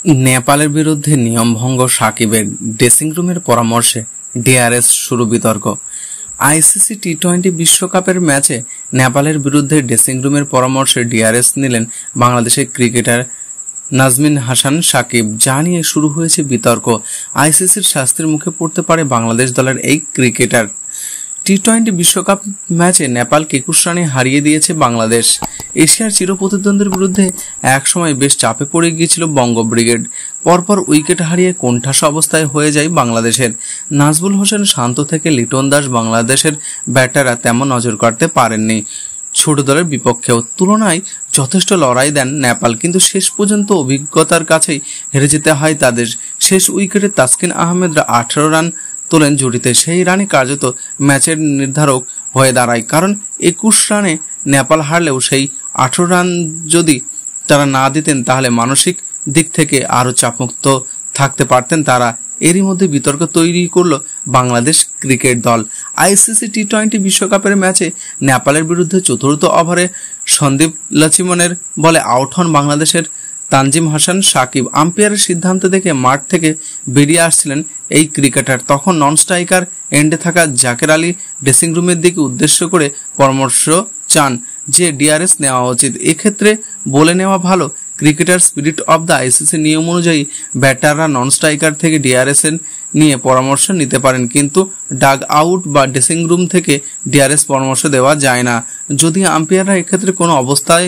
নেপালের বিরুদ্ধে নিয়মভঙ্গ, সাকিবের ড্রেসিং রুমের পরামর্শে ডিআরএস শুরু বিতর্ক। আইসিসি টি-20 বিশ্বকাপের ম্যাচে নেপালের বিরুদ্ধে ড্রেসিং রুমের পরামর্শে ডিআরএস নিলেন বাংলাদেশের ক্রিকেটার নাজমিন হাসান সাকিব। যা নিয়ে শুরু হয়েছে বিতর্ক। আইসিসির শাস্তির মুখে পড়তে পারে বাংলাদেশ দলের এই ক্রিকেটার। টি-20 বিশ্বকাপ ম্যাচে নেপালকে 21 রানে হারিয়ে দিয়েছে বাংলাদেশ। এশিয়ার চিরপ্রতিদ্বন্দ্বীর বিরুদ্ধে একসময় বেশ চাপে পড়ে গিয়েছিল বঙ্গ ব্রিগেড। পরপর উইকেট হারিয়ে কোণঠাসা অবস্থায় হয়ে যায় বাংলাদেশের। নাজবুল হোসেন শান্ত থেকে লিটন দাস বাংলাদেশের ব্যাটাররা তেমন নজর কাড়তে পারেননি। ছোট দলের বিপক্ষেও তুলনায় যথেষ্ট লড়াই দেন নেপাল, কিন্তু শেষ পর্যন্ত অভিজ্ঞতার কাছেই হেরে যেতে হয় তাদের। শেষ উইকেটে তাসকিন আহমেদরা 18 রান তোলেন জুটিতে। সেই রানই কার্যত ম্যাচের নির্ধারক হয়ে দাঁড়ায়, কারণ 21 রানে নেপাল হারলেও সেই 18 রান যদি তারা না দিতেন তাহলে মানসিক দিক থেকে আরও চাপমুক্ত থাকতে পারতেন তারা। এরই মধ্যে বিতর্ক তৈরি করল বাংলাদেশ ক্রিকেট দল। আইসিসি টি-20 বিশ্বকাপের ম্যাচে নেপালের বিরুদ্ধে চতুর্থ ওভারে সন্দীপ লচিমনের বলে আউট হন বাংলাদেশের তানজিম হাসান সাকিব। আম্পায়ারের সিদ্ধান্ত দেখে মাঠ থেকে বেরিয়ে আসছিলেন এই ক্রিকেটার। তখন নন স্ট্রাইকার এন্ডে থাকা জাকের আলী ড্রেসিং রুমের দিকে উদ্দেশ্য করে পরামর্শ চান যে ডিআরএস নেওয়া উচিত। এক্ষেত্রে বলে নেওয়া ভালো, cricketer spirit of the ICC নিয়ম অনুযায়ী ব্যাটাররা নন স্ট্রাইকার থেকে ডিআরএস নিয়ে পরামর্শ নিতে পারেন, কিন্তু ডাগ আউট বা ড্রেসিং রুম থেকে ডিআরএস পরামর্শ দেওয়া যায় না। যদি আম্পায়াররা এক্ষেত্রে কোনো অবস্থায়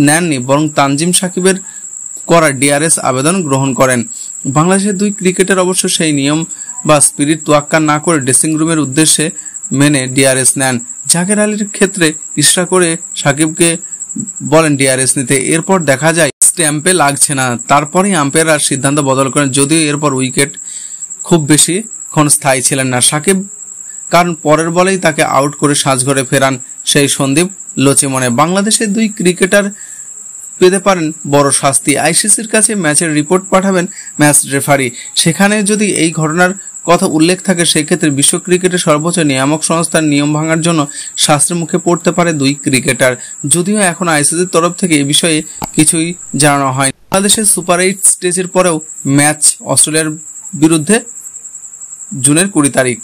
নেননি, বরং তানজিম সাকিবের করা ডিআরএস আবেদন গ্রহণ করেন। বাংলাদেশের দুই ক্রিকেটার অবশ্য সেই নিয়ম বা স্পিরিট তোয়াক্কা না করে ড্রেসিং রুমের উদ্দেশ্যে মেনে ডিআরএস নেন। জাকের আলীর ক্ষেত্রে ইশরা করে সাকিবকে বলেন ডিআরএস নিতে। এরপর দেখা যায় স্ট্যাম্পে লাগছে না, তারপরেই আম্পায়াররা সিদ্ধান্ত বদল করেন। যদিও এরপর উইকেট খুব বেশিক্ষণ স্থায়ী ছিলেন না সাকিব, কারণ পরের বলেই তাকে আউট করে সাজঘরে ফেরান সেই সন্দীপ লচিমনে। বাংলাদেশের দুই ক্রিকেটার পেতে পারেন বড় শাস্তি। আইসিসির কাছে ম্যাচের রিপোর্ট পাঠাবেন ম্যাচ রেফারি। সেখানে যদি এই ঘটনার কথা উল্লেখ থাকে, সেক্ষেত্রে বিশ্ব ক্রিকেটের সর্বোচ্চ নিয়ামক সংস্থার নিয়ম ভাঙার জন্য শাস্তির মুখে পড়তে পারে দুই ক্রিকেটার। যদিও এখন আইসিসির তরফ থেকে এ বিষয়ে কিছুই জানানো হয়নি। বাংলাদেশের সুপার 8 স্টেজের পরেও ম্যাচ অস্ট্রেলিয়ার বিরুদ্ধে জুনের 20 তারিখ।